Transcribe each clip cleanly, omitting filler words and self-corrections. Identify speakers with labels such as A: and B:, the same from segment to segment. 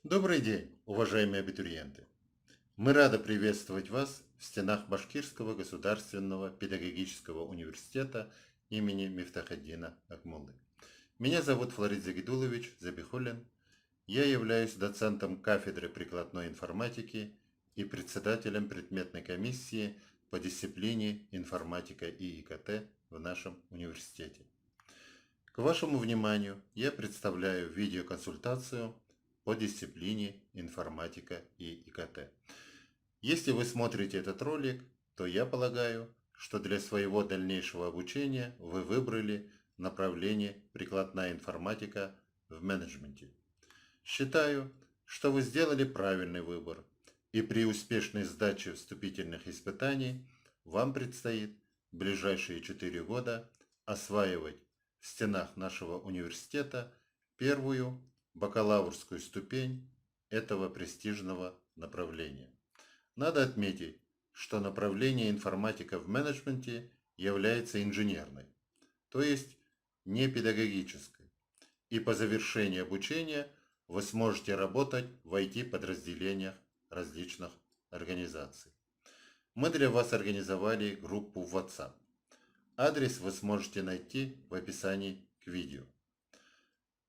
A: Добрый день, уважаемые абитуриенты! Мы рады приветствовать вас в стенах Башкирского государственного педагогического университета имени Мифтахеддина Акмуллы. Меня зовут Флорид Загидулович Забихуллин. Я являюсь доцентом кафедры прикладной информатики и председателем предметной комиссии по дисциплине информатика и ИКТ в нашем университете. К вашему вниманию я представляю видеоконсультацию по дисциплине информатика и ИКТ. Если вы смотрите этот ролик, то я полагаю, что для своего дальнейшего обучения вы выбрали направление прикладная информатика в менеджменте. Считаю, что вы сделали правильный выбор, и при успешной сдаче вступительных испытаний вам предстоит в ближайшие 4 года осваивать в стенах нашего университета первую бакалаврскую ступень этого престижного направления. Надо отметить, что направление информатика в менеджменте является инженерной, то есть не педагогической, и по завершении обучения вы сможете работать в IT-подразделениях различных организаций. Мы для вас организовали группу в WhatsApp. Адрес вы сможете найти в описании к видео.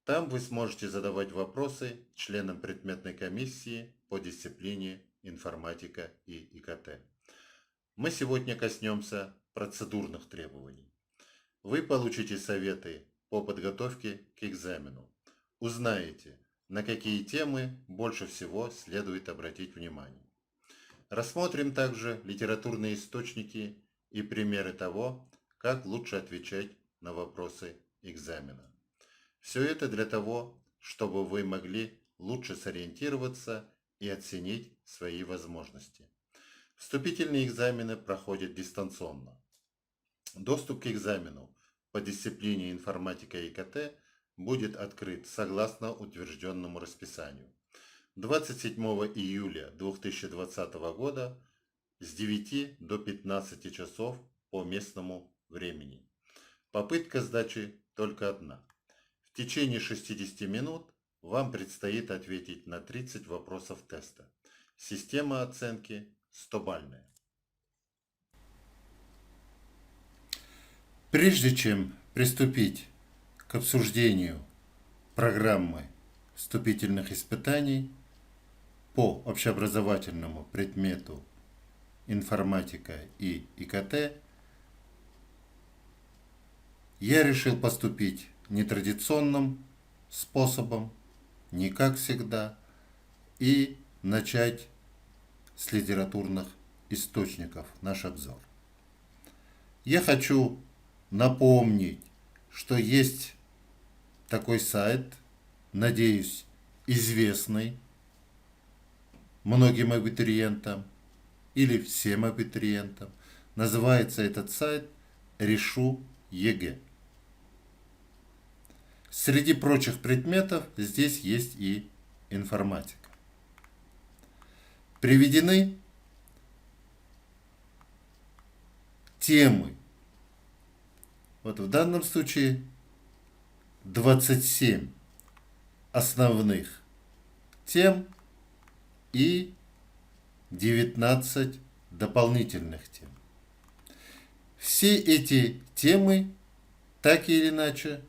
A: Там вы сможете задавать вопросы членам предметной комиссии по дисциплине информатика и ИКТ. Мы сегодня коснемся процедурных требований. Вы получите советы по подготовке к экзамену. Узнаете, на какие темы больше всего следует обратить внимание. Рассмотрим также литературные источники и примеры того, как лучше отвечать на вопросы экзамена. Все это для того, чтобы вы могли лучше сориентироваться и оценить свои возможности. Вступительные экзамены проходят дистанционно. Доступ к экзамену по дисциплине информатика и ИКТ будет открыт согласно утвержденному расписанию 27 июля 2020 года с 9 до 15 часов по местному времени. Попытка сдачи только одна. В течение 60 минут вам предстоит ответить на 30 вопросов теста. Система оценки 100-бальная. Прежде чем приступить к обсуждению программы вступительных испытаний по общеобразовательному предмету информатика и ИКТ, я решил поступить нетрадиционным способом, не как всегда, и начать с литературных источников наш обзор. Я хочу напомнить, что есть такой сайт, надеюсь, известный многим абитуриентам или всем абитуриентам. Называется этот сайт «Решу ЕГЭ». Среди прочих предметов здесь есть и информатика. Приведены темы. Вот в данном случае 27 основных тем и 19 дополнительных тем. Все эти темы так или иначе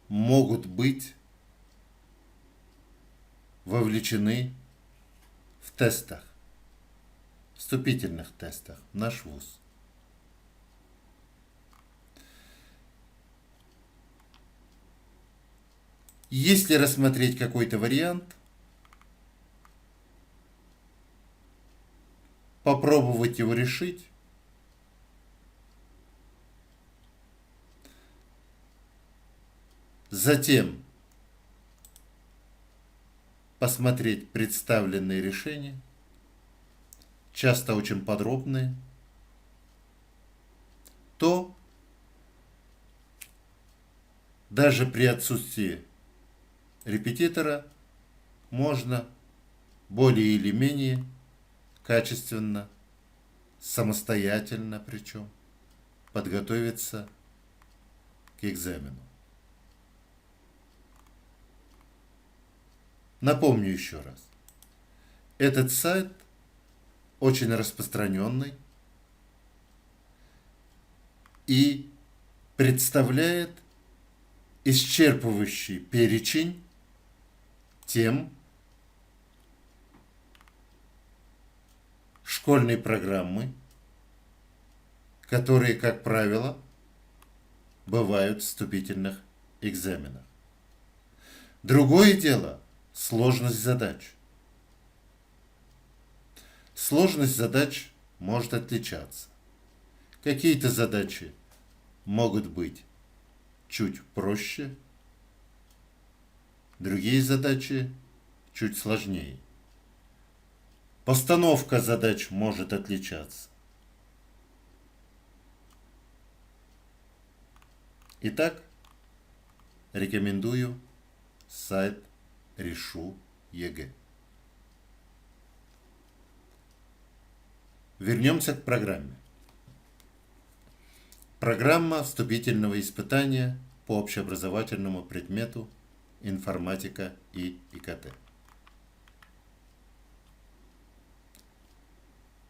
A: могут быть вовлечены в тестах, вступительных тестах в наш вуз. Если рассмотреть какой-то вариант, попробовать его решить, затем посмотреть представленные решения, часто очень подробные, то даже при отсутствии репетитора можно более или менее качественно, самостоятельно причем, подготовиться к экзамену. Напомню еще раз. Этот сайт очень распространенный и представляет исчерпывающий перечень тем школьной программы, которые, как правило, бывают в вступительных экзаменах. Другое дело – сложность задач. Сложность задач может отличаться. Какие-то задачи могут быть чуть проще, другие задачи чуть сложнее. Постановка задач может отличаться. Итак, рекомендую сайт Решу ЕГЭ. Вернемся к программе. Программа вступительного испытания по общеобразовательному предмету информатика и ИКТ.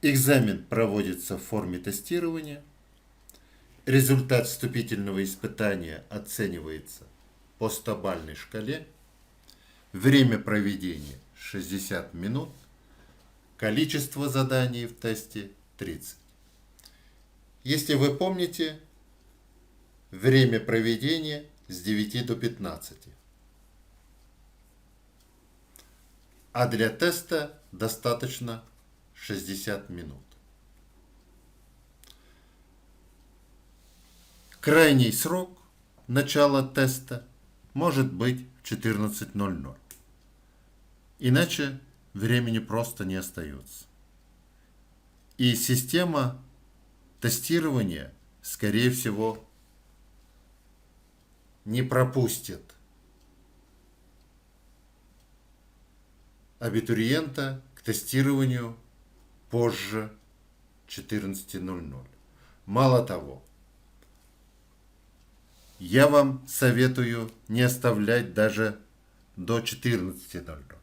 A: Экзамен проводится в форме тестирования. Результат вступительного испытания оценивается по 100-бальной шкале. Время проведения 60 минут. Количество заданий в тесте 30. Если вы помните, время проведения с 9 до 15. А для теста достаточно 60 минут. Крайний срок начала теста может быть в 14:00. Иначе времени просто не остается. И система тестирования, скорее всего, не пропустит абитуриента к тестированию позже 14:00. Мало того, я вам советую не оставлять даже до 14:00.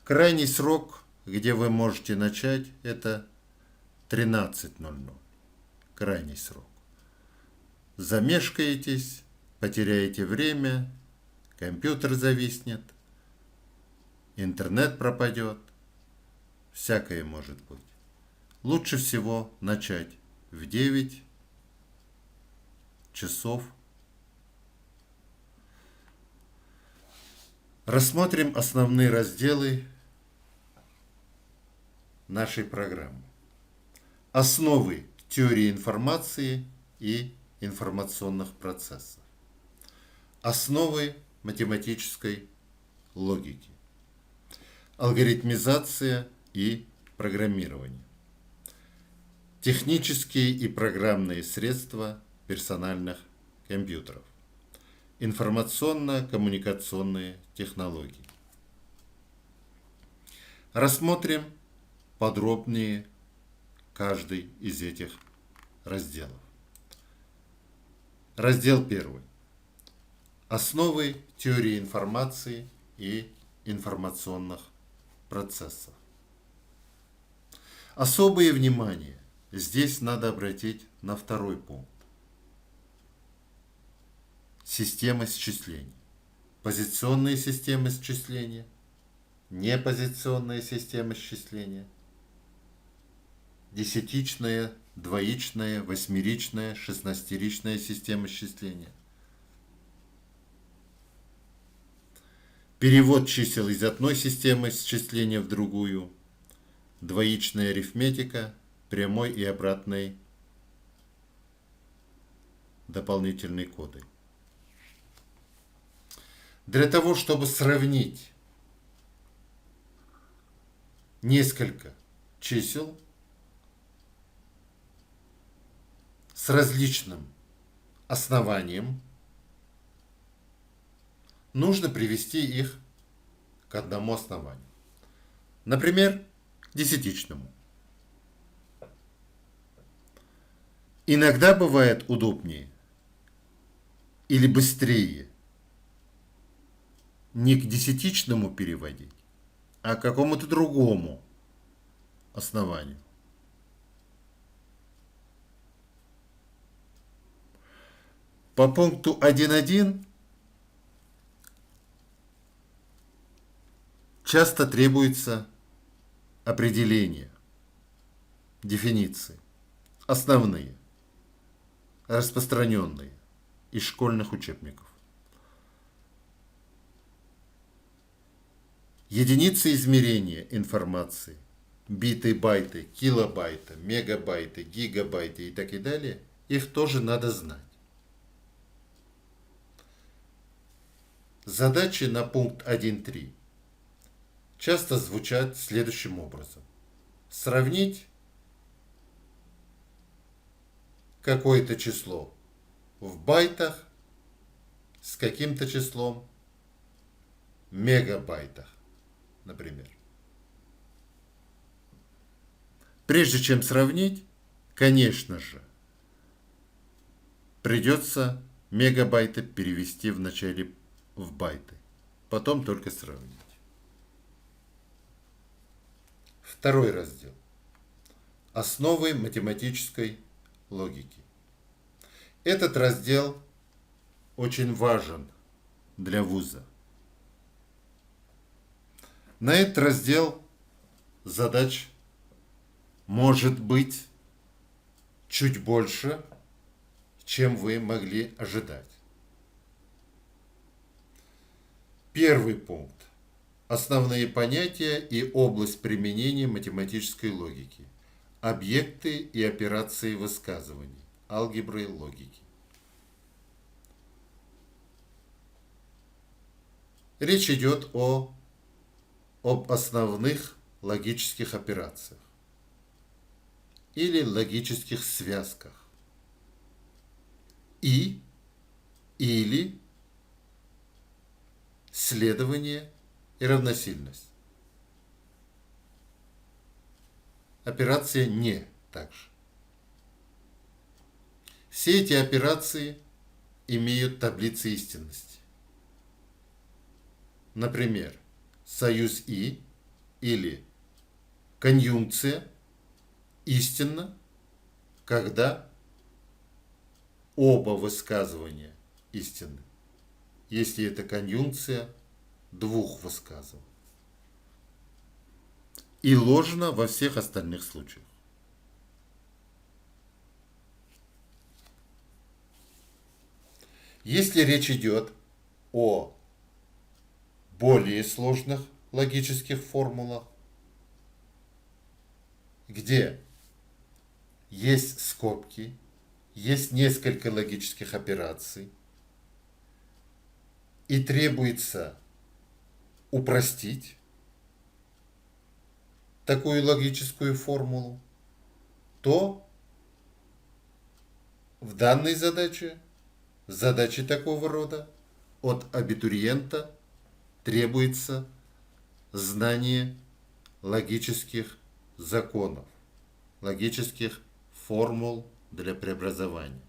A: Крайний срок, где вы можете начать, это 13:00. Крайний срок. Замешкаетесь, потеряете время, компьютер зависнет, интернет пропадет, всякое может быть. Лучше всего начать в 9 часов. Рассмотрим основные разделы нашей программы. Основы теории информации и информационных процессов. Основы математической логики. Алгоритмизация и программирование. Технические и программные средства персональных компьютеров. Информационно-коммуникационные технологии. Рассмотрим подробнее каждый из этих разделов. Раздел 1. Основы теории информации и информационных процессов. Особое внимание здесь надо обратить на второй пункт. Система счислений. Позиционные системы счисления, непозиционные системы счисления, десятичная, двоичная, восьмеричная, шестнадцатеричная система счисления. Перевод чисел из одной системы счисления в другую, двоичная арифметика, прямой и обратной дополнительные коды. Для того, чтобы сравнить несколько чисел с различным основанием, нужно привести их к одному основанию. Например, к десятичному. Иногда бывает удобнее или быстрее не к десятичному переводить, а к какому-то другому основанию. По пункту 1.1 часто требуется определение, дефиниции, основные, распространенные из школьных учебников. Единицы измерения информации, биты, байты, килобайты, мегабайты, гигабайты и так и далее, их тоже надо знать. Задачи на пункт 1.3 часто звучат следующим образом. Сравнить какое-то число в байтах с каким-то числом в мегабайтах, например. Прежде чем сравнить, конечно же, придется мегабайты перевести вначале в байты, потом только сравнить. Второй раздел. Основы математической логики. Этот раздел очень важен для вуза. На этот раздел задач может быть чуть больше, чем вы могли ожидать. Первый пункт. Основные понятия и область применения математической логики. Объекты и операции высказываний. Алгебры и логики. Речь идет об основных логических операциях или логических связках. Или следование и равносильность. Операция «не» также. Все эти операции имеют таблицы истинности. Например, союз «и» или конъюнкция истинна, когда оба высказывания истинны, если это конъюнкция двух высказываний. И ложно во всех остальных случаях. Если речь идет о более сложных логических формулах, где есть скобки, есть несколько логических операций, и требуется упростить такую логическую формулу, то в данной задаче, задаче такого рода, от абитуриента требуется знание логических законов, логических формул для преобразования.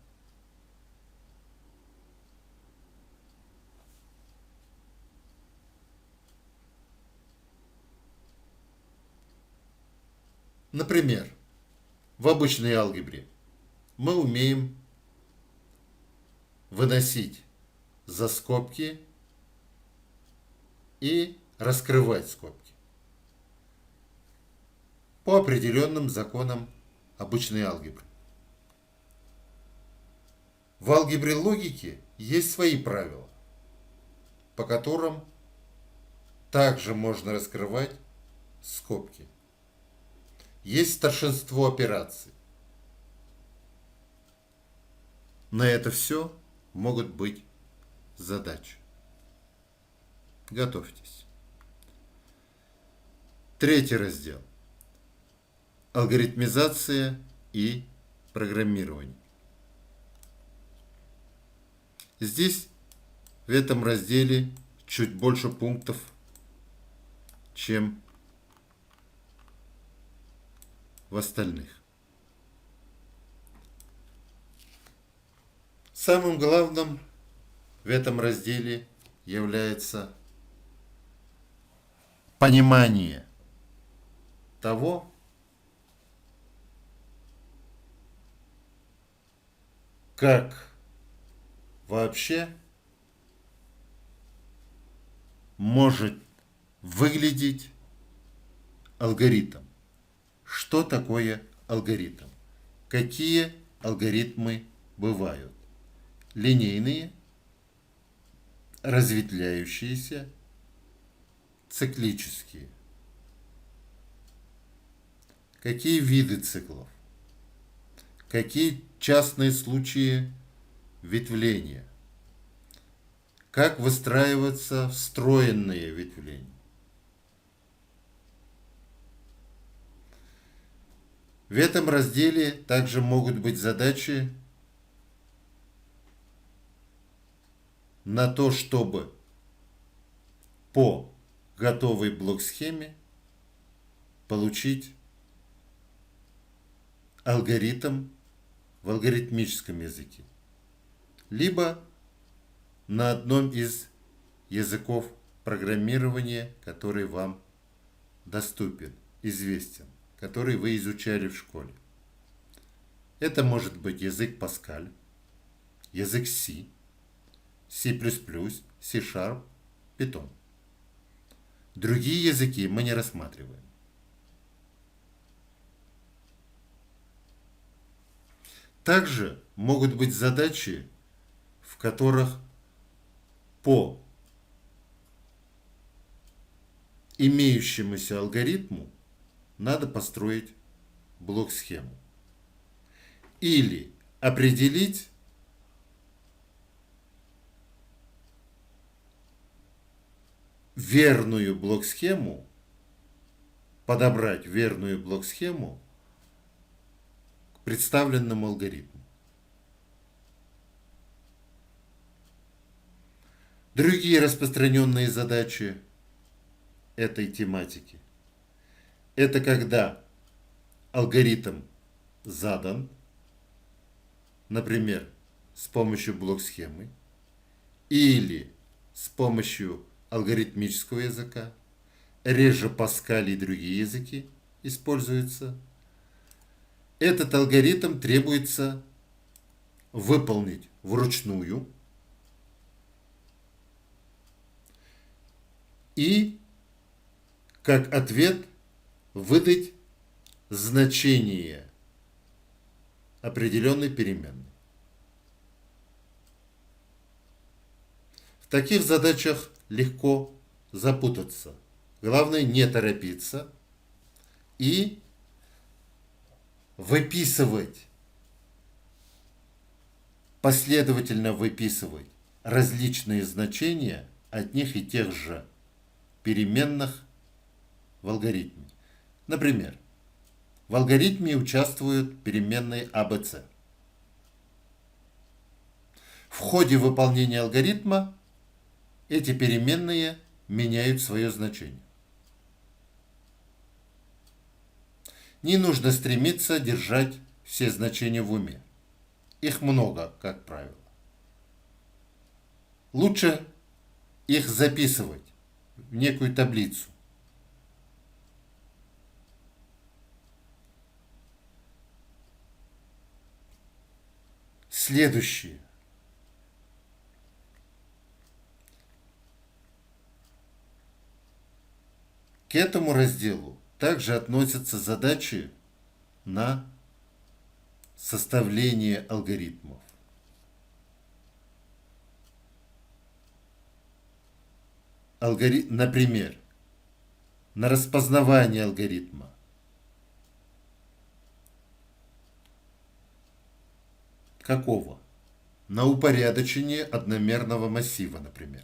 A: Например, в обычной алгебре мы умеем выносить за скобки и раскрывать скобки по определенным законам обычной алгебры. В алгебре логики есть свои правила, по которым также можно раскрывать скобки. Есть старшинство операций. На это все могут быть задачи. Готовьтесь. Третий раздел. Алгоритмизация и программирование. Здесь, в этом разделе, чуть больше пунктов, чем в остальных. Самым главным в этом разделе является понимание того, как вообще может выглядеть алгоритм. Что такое алгоритм? Какие алгоритмы бывают? Линейные, разветвляющиеся, циклические. Какие виды циклов? Какие частные случаи ветвления? Как выстраиваются встроенные ветвления? В этом разделе также могут быть задачи на то, чтобы по готовой блок-схеме получить алгоритм в алгоритмическом языке, либо на одном из языков программирования, который вам доступен, известен, который вы изучали в школе. Это может быть язык Pascal, язык C, C++, C#, Python. Другие языки мы не рассматриваем. Также могут быть задачи, в которых по имеющемуся алгоритму надо построить блок-схему. Или определить верную блок-схему, подобрать верную блок-схему к представленному алгоритму. Другие распространенные задачи этой тематики – это когда алгоритм задан, например, с помощью блок-схемы или с помощью алгоритмического языка, реже Pascal и другие языки используются. Этот алгоритм требуется выполнить вручную и как ответ выдать значение определенной переменной. В таких задачах легко запутаться. Главное не торопиться и последовательно выписывать различные значения одних и тех же переменных в алгоритме. Например, в алгоритме участвуют переменные ABC. В ходе выполнения алгоритма эти переменные меняют свое значение. Не нужно стремиться держать все значения в уме. Их много, как правило. Лучше их записывать в некую таблицу. Следующее. К этому разделу также относятся задачи на составление алгоритмов. Например, на распознавание алгоритма. Какого? На упорядочение одномерного массива, например.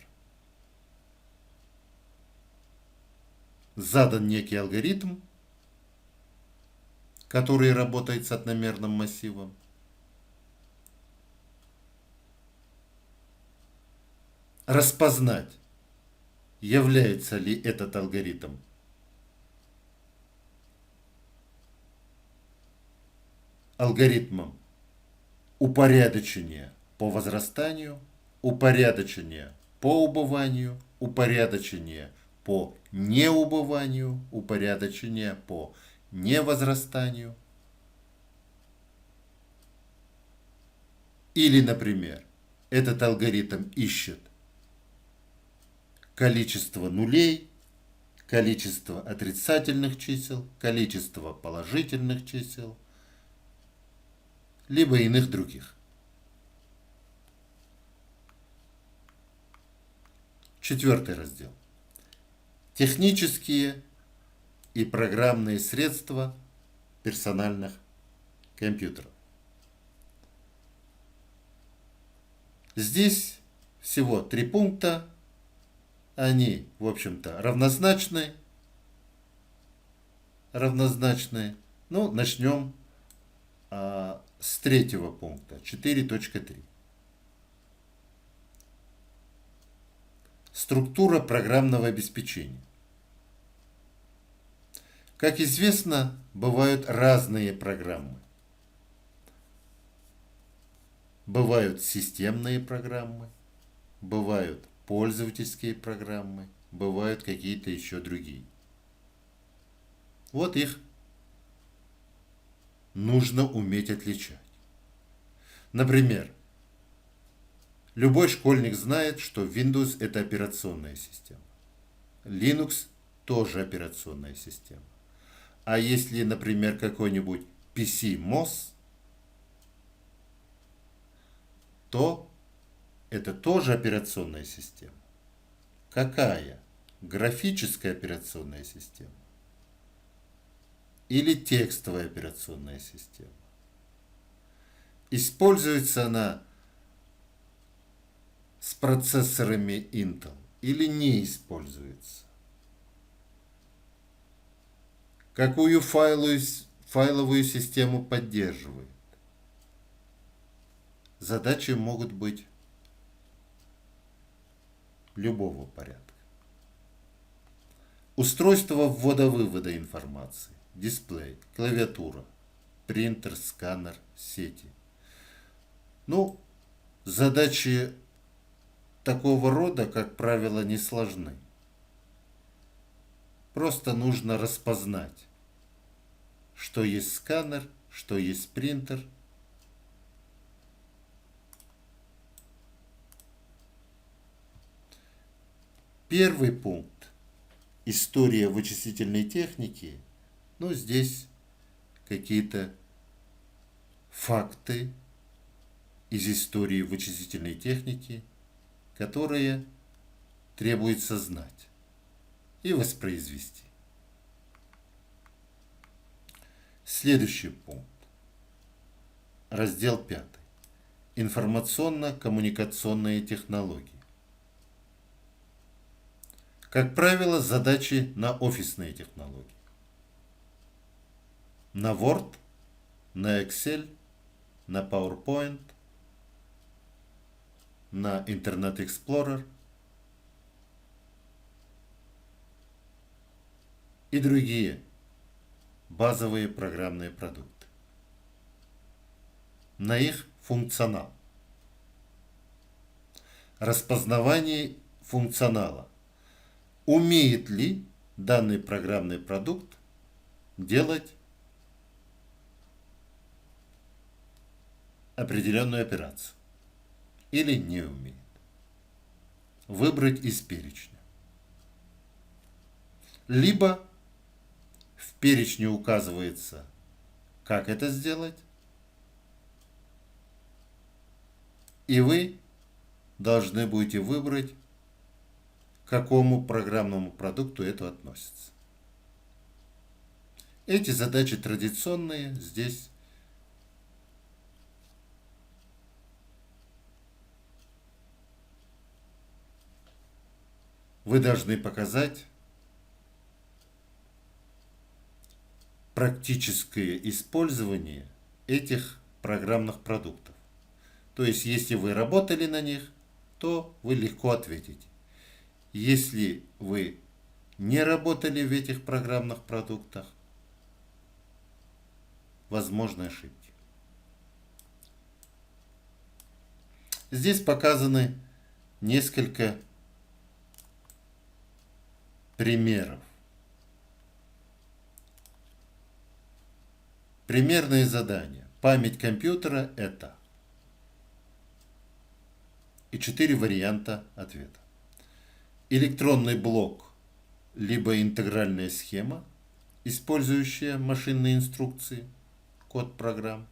A: Задан некий алгоритм, который работает с одномерным массивом. Распознать, является ли этот алгоритм алгоритмом упорядочения по возрастанию, упорядочения по убыванию, упорядочения по неубыванию, упорядочение по невозрастанию. Или, например, этот алгоритм ищет количество нулей, количество отрицательных чисел, количество положительных чисел, либо иных других. Четвертый раздел. Технические и программные средства персональных компьютеров. Здесь всего 3 пункта. Они, в общем-то, равнозначны. Ну, начнем с третьего пункта, 4.3. Структура программного обеспечения. Как известно, бывают разные программы. Бывают системные программы, бывают пользовательские программы, бывают какие-то еще другие. Вот их нужно уметь отличать. Например, любой школьник знает, что Windows – это операционная система. Linux – тоже операционная система. А если, например, какой-нибудь PC-MOS, то это тоже операционная система. Какая? Графическая операционная система или текстовая операционная система? Используется она с процессорами Intel или не используется? Какую файловую систему поддерживает? Задачи могут быть любого порядка. Устройство ввода-вывода информации, дисплей, клавиатура, принтер, сканер, сети. Ну, задачи такого рода, как правило, не сложны. Просто нужно распознать, что есть сканер, что есть принтер. Первый пункт – история вычислительной техники. Ну, здесь какие-то факты из истории вычислительной техники, которые требуется знать и воспроизвести. Следующий пункт. Раздел 5. Информационно-коммуникационные технологии. Как правило, задачи на офисные технологии. На Word, на Excel, на PowerPoint, на Internet Explorer и другие базовые программные продукты. На их функционал. Распознавание функционала. Умеет ли данный программный продукт делать определенную операцию или не умеет? Выбрать из перечня. Либо в перечне указывается, как это сделать, и вы должны будете выбрать, к какому программному продукту это относится. Эти задачи традиционные, здесь вы должны показать практическое использование этих программных продуктов. То есть, если вы работали на них, то вы легко ответите. Если вы не работали в этих программных продуктах, возможны ошибки. Здесь показаны несколько примеров. Примерные задания. Память компьютера – это. И 4 варианта ответа. Электронный блок, либо интегральная схема, использующая машинные инструкции, код программ.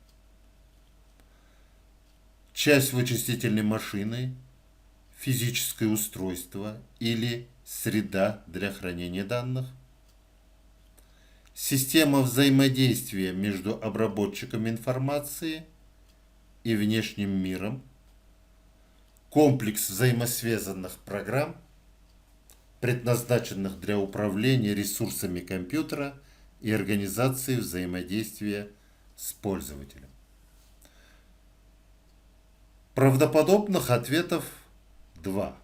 A: Часть вычислительной машины, физическое устройство или среда для хранения данных. Система взаимодействия между обработчиком информации и внешним миром. Комплекс взаимосвязанных программ, предназначенных для управления ресурсами компьютера и организации взаимодействия с пользователем. Правдоподобных ответов 2.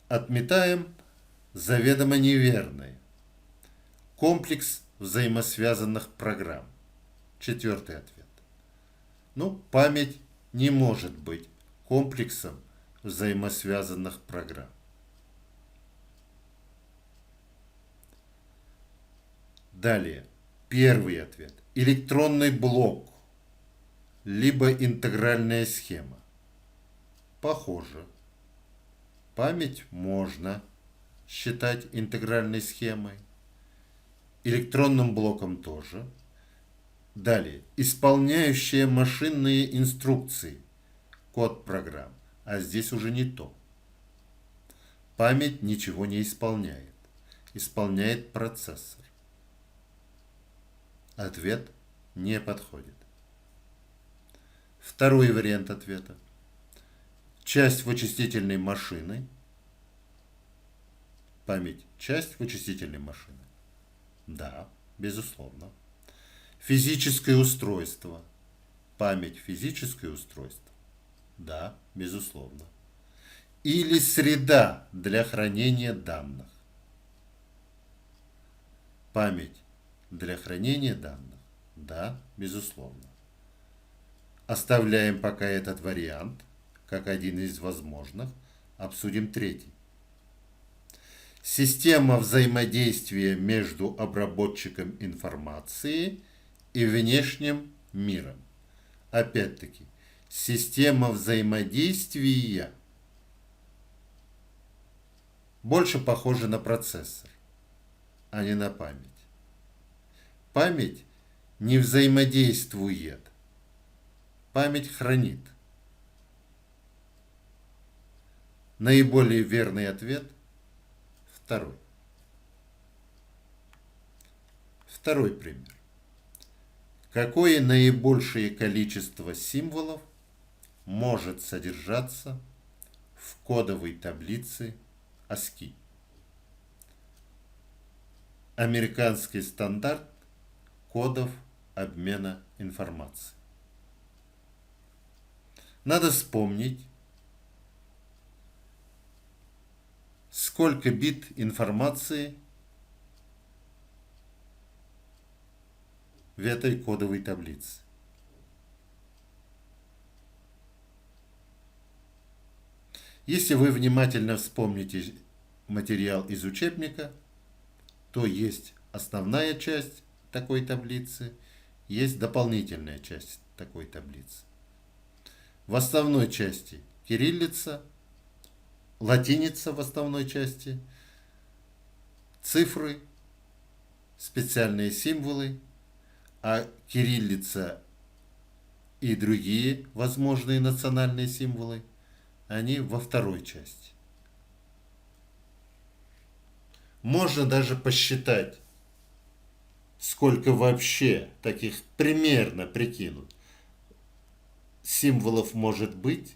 A: Отметаем заведомо неверные. Комплекс взаимосвязанных программ. 4-й ответ. Память не может быть комплексом взаимосвязанных программ. Далее. 1-й ответ. Электронный блок, либо интегральная схема. Похоже. Память можно считать интегральной схемой. Электронным блоком тоже. Далее. Исполняющая машинные инструкции. Код программ. А здесь уже не то. Память ничего не исполняет. Исполняет процессор. Ответ не подходит. 2-й вариант ответа. Часть вычислительной машины. Память – часть вычислительной машины. Да, безусловно. Физическое устройство. Память – физическое устройство. Да, безусловно. Или среда для хранения данных. Память для хранения данных. Да, безусловно. Оставляем пока этот вариант, как один из возможных. Обсудим 3-й. Система взаимодействия между обработчиком информации и внешним миром. Опять-таки, система взаимодействия больше похожа на процессор, а не на память. Память не взаимодействует. Память хранит. Наиболее верный ответ – 2-й. 2-й пример. Какое наибольшее количество символов может содержаться в кодовой таблице ASCII? Американский стандарт кодов обмена информацией. Надо вспомнить, сколько бит информации в этой кодовой таблице. Если вы внимательно вспомните материал из учебника, то есть основная часть такой таблицы, есть дополнительная часть такой таблицы. В основной части кириллица, латиница в основной части, цифры, специальные символы, а кириллица и другие возможные национальные символы, они во второй части. Можно даже посчитать, сколько вообще таких, примерно прикинуть, символов может быть,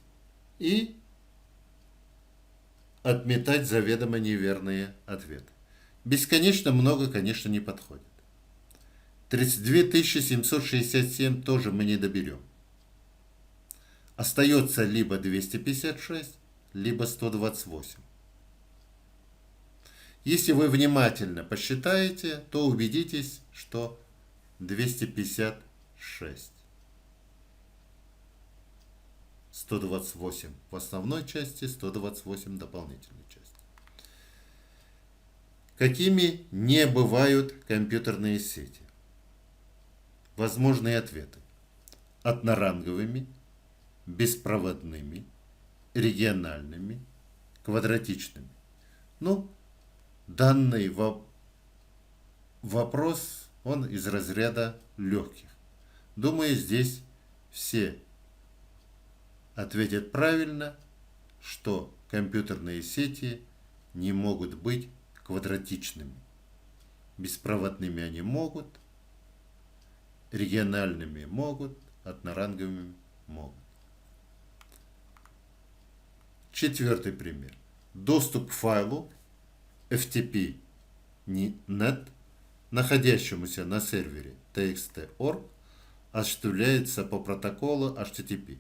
A: и отметать заведомо неверные ответы. Бесконечно много, конечно, не подходит. 32 767 тоже мы не доберем. Остается либо 256, либо 128. Если вы внимательно посчитаете, то убедитесь, что 256. 128 в основной части, 128 в дополнительной части. Какими не бывают компьютерные сети? Возможные ответы. Одноранговыми, беспроводными, региональными, квадратичными. Ну, данный вопрос, он из разряда легких. Думаю, здесь все ответят правильно, что компьютерные сети не могут быть квадратичными. Беспроводными они могут, региональными могут, одноранговыми могут. Четвертый пример. Доступ к файлу FTP-NET, находящемуся на сервере txt.org, осуществляется по протоколу HTTP.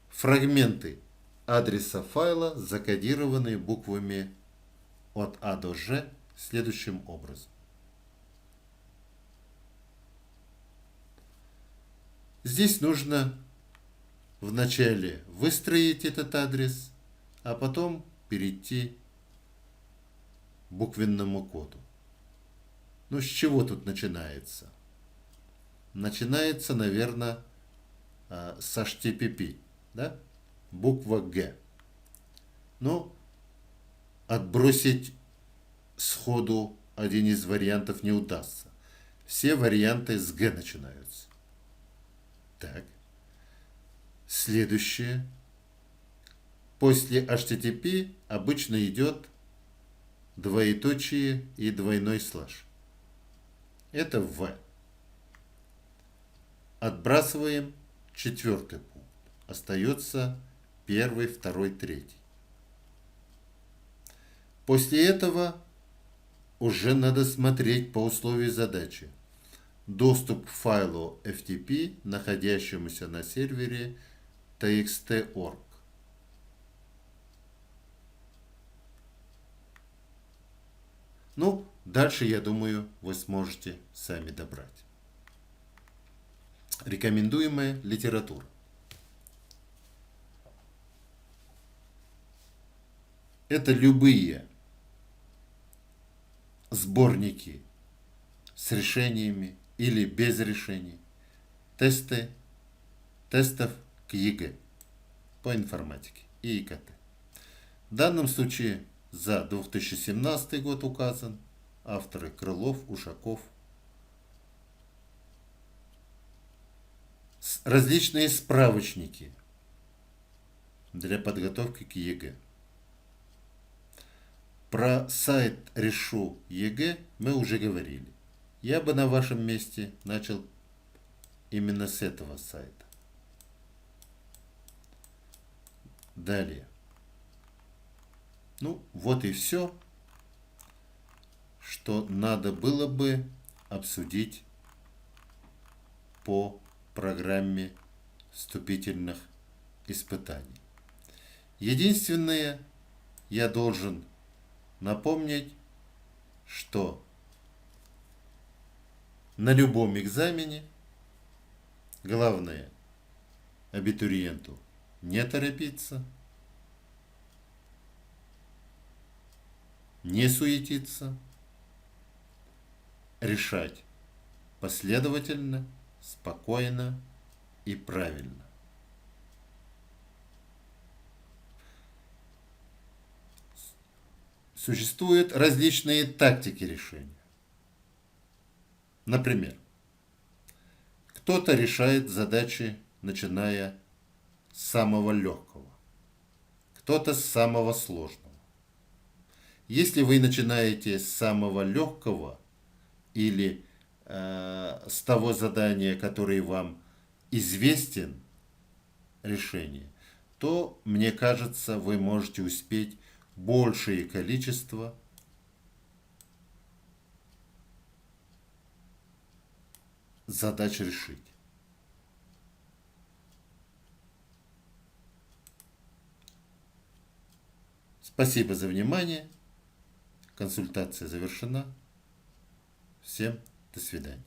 A: Фрагменты адреса файла закодированы буквами от А до Ж следующим образом. Здесь нужно вначале выстроить этот адрес, а потом перейти к буквенному коду. Ну, с чего тут начинается? Начинается, наверное, с HTTP, да? Буква Г. Но отбросить сходу один из вариантов не удастся. Все варианты с Г начинаются. Так. Следующее. После HTTP обычно идет двоеточие и двойной слэш. Это В. Отбрасываем четвертый пункт. Остается первый, второй, третий. После этого уже надо смотреть по условию задачи. Доступ к файлу FTP, находящемуся на сервере txt.org. Ну, дальше, я думаю, вы сможете сами добрать. Рекомендуемая литература. Это любые сборники с решениями или без решений, тестов к ЕГЭ по информатике и ИКТ. В данном случае за 2017 год указан авторы Крылов, Ушаков. Различные справочники для подготовки к ЕГЭ. Про сайт Решу ЕГЭ мы уже говорили. Я бы на вашем месте начал именно с этого сайта. Далее. Ну, вот и все, что надо было бы обсудить по программе вступительных испытаний. Единственное, я должен напомнить, что на любом экзамене главное абитуриенту не торопиться, не суетиться, решать последовательно, спокойно и правильно. Существуют различные тактики решения. Например, кто-то решает задачи, начиная с самого легкого, кто-то с самого сложного. Если вы начинаете с самого легкого или с того задания, которое вам известен решение, то, мне кажется, вы можете успеть большее количество задач решить. Спасибо за внимание. Консультация завершена. Всем до свидания.